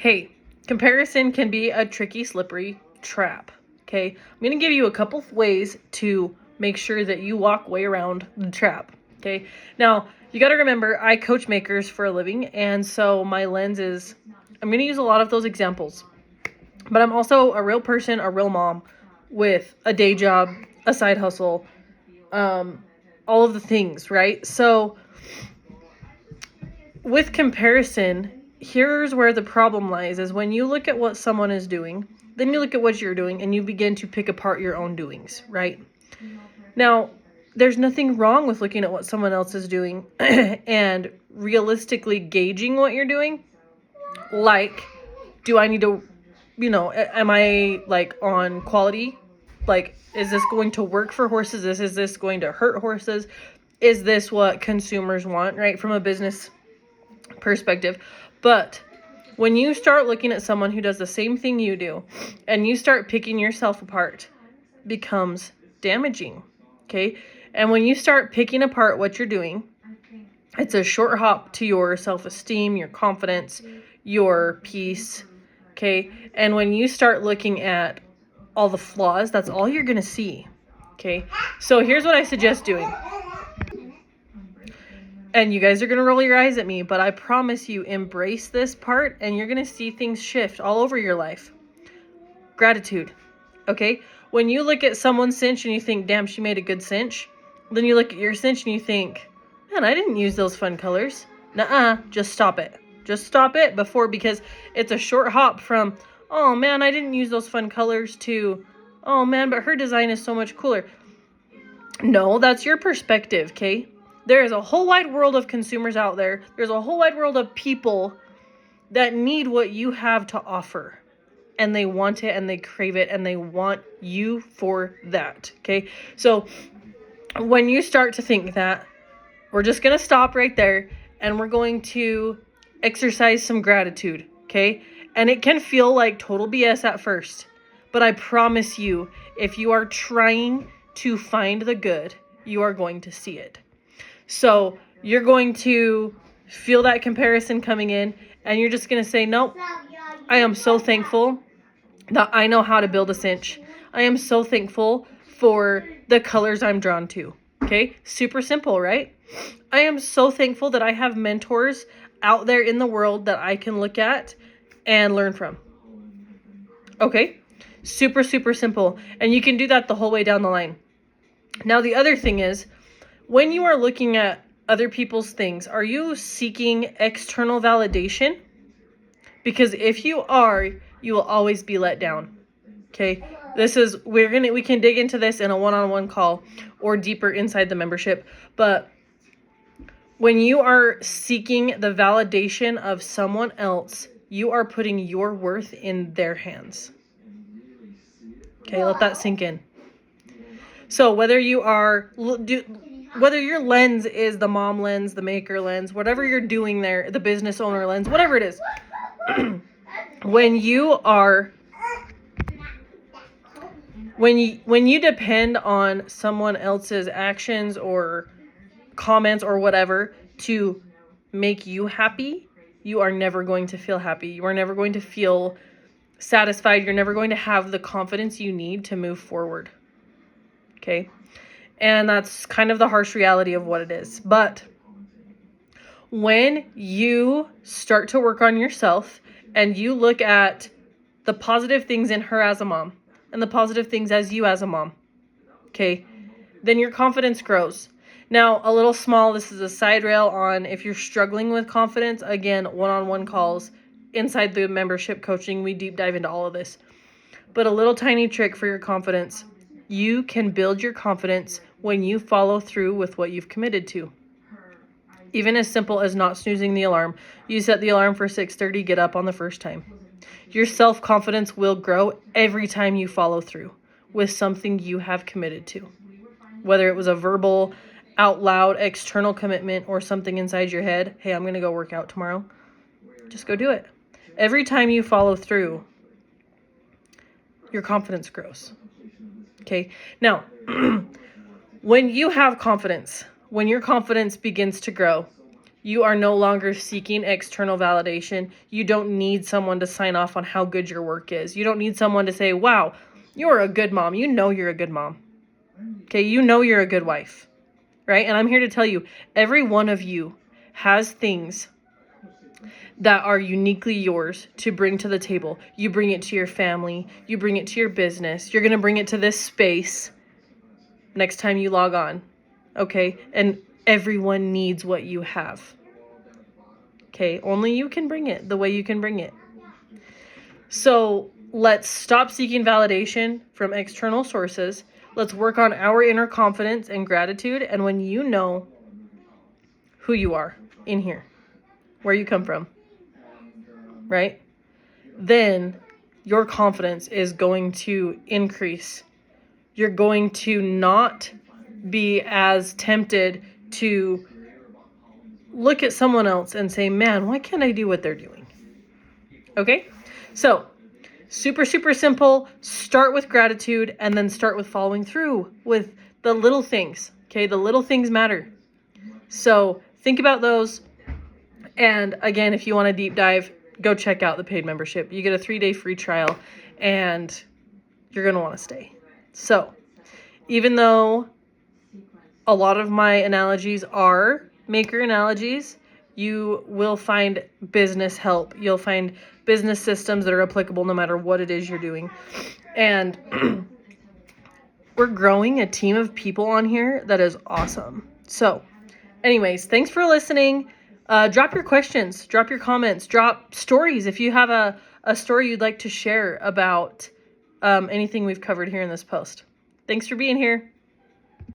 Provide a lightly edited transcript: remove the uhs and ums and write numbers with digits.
Hey, comparison can be a tricky, slippery trap. Okay, I'm going to give you a couple of ways to make sure that you walk way around the trap. Okay, now you got to remember I coach makers for a living, and so my lens is I'm going to use a lot of those examples, but I'm also a real person, a real mom with a day job, a side hustle, all of the things, right? So with comparison, here's where the problem lies, is when you look at what someone is doing, then you look at what you're doing, and you begin to pick apart your own doings, right? Now, there's nothing wrong with looking at what someone else is doing and realistically gauging what you're doing. Like, do I need to, am I like on quality? Like, is this going to work for horses? Is this going to hurt horses? Is this what consumers want, right? From a business perspective. But when you start looking at someone who does the same thing you do and you start picking yourself apart, becomes damaging. Okay? And when you start picking apart what you're doing, it's a short hop to your self-esteem, your confidence, your peace. Okay? And when you start looking at all the flaws, that's all you're going to see. Okay? So here's what I suggest doing. And you guys are going to roll your eyes at me, but I promise you, embrace this part and you're going to see things shift all over your life. Gratitude. Okay? When you look at someone's cinch and you think, damn, she made a good cinch. Then you look at your cinch and you think, man, I didn't use those fun colors. Nuh-uh, just stop it. Just stop it because it's a short hop from, oh man, I didn't use those fun colors, to, oh man, but her design is so much cooler. No, that's your perspective, okay? There is a whole wide world of consumers out there. There's a whole wide world of people that need what you have to offer. And they want it and they crave it and they want you for that, okay? So when you start to think that, we're just going to stop right there and we're going to exercise some gratitude, okay? And it can feel like total BS at first. But I promise you, if you are trying to find the good, you are going to see it. So you're going to feel that comparison coming in and you're just going to say, nope, I am so thankful that I know how to build a cinch. I am so thankful for the colors I'm drawn to. Okay, super simple, right? I am so thankful that I have mentors out there in the world that I can look at and learn from. Okay, super, super simple. And you can do that the whole way down the line. Now, the other thing is, when you are looking at other people's things, are you seeking external validation? Because if you are, you will always be let down. Okay? We can dig into this in a one-on-one call or deeper inside the membership. But when you are seeking the validation of someone else, you are putting your worth in their hands. Okay, let that sink in. So whether your lens is the mom lens, the maker lens, whatever you're doing there, the business owner lens, whatever it is, when you depend on someone else's actions or comments or whatever to make you happy, you are never going to feel happy. You are never going to feel satisfied. You're never going to have the confidence you need to move forward. Okay? And that's kind of the harsh reality of what it is. But when you start to work on yourself and you look at the positive things in her as a mom and the positive things as you as a mom, okay, then your confidence grows. Now, a little small, this is a side rail on if you're struggling with confidence, again, one-on-one calls inside the membership coaching, we deep dive into all of this. But a little tiny trick for your confidence. You can build your confidence when you follow through with what you've committed to. Even as simple as not snoozing the alarm. You set the alarm for 6:30, get up on the first time. Your self-confidence will grow every time you follow through with something you have committed to. Whether it was a verbal, out loud, external commitment or something inside your head. Hey, I'm going to go work out tomorrow. Just go do it. Every time you follow through, your confidence grows. Okay. Now, when you have confidence, when your confidence begins to grow, You are no longer seeking external validation. You don't need someone to sign off on how good your work is. You don't need someone to say, wow, you're a good mom. You know you're a good mom. Okay, you know you're a good wife, right? And I'm here to tell you, every one of you has things that are uniquely yours to bring to the table. You bring it to your family. You bring it to your business. You're going to bring it to this space next time you log on, okay? And everyone needs what you have, okay? Only you can bring it the way you can bring it. So let's stop seeking validation from external sources. Let's work on our inner confidence and gratitude. And when you know who you are in here, where you come from, right? Then your confidence is going to increase. You're going to not be as tempted to look at someone else and say, man, why can't I do what they're doing? Okay? So, super, super simple. Start with gratitude and then start with following through with the little things. Okay? The little things matter. So, think about those. And again, if you want to deep dive, go check out the paid membership. You get a 3-day free trial and you're going to want to stay. So, even though a lot of my analogies are maker analogies, you will find business help. You'll find business systems that are applicable no matter what it is you're doing. And we're growing a team of people on here that is awesome. So, anyways, thanks for listening. Drop your questions, drop your comments, drop stories. If you have a story you'd like to share about anything we've covered here in this post. Thanks for being here.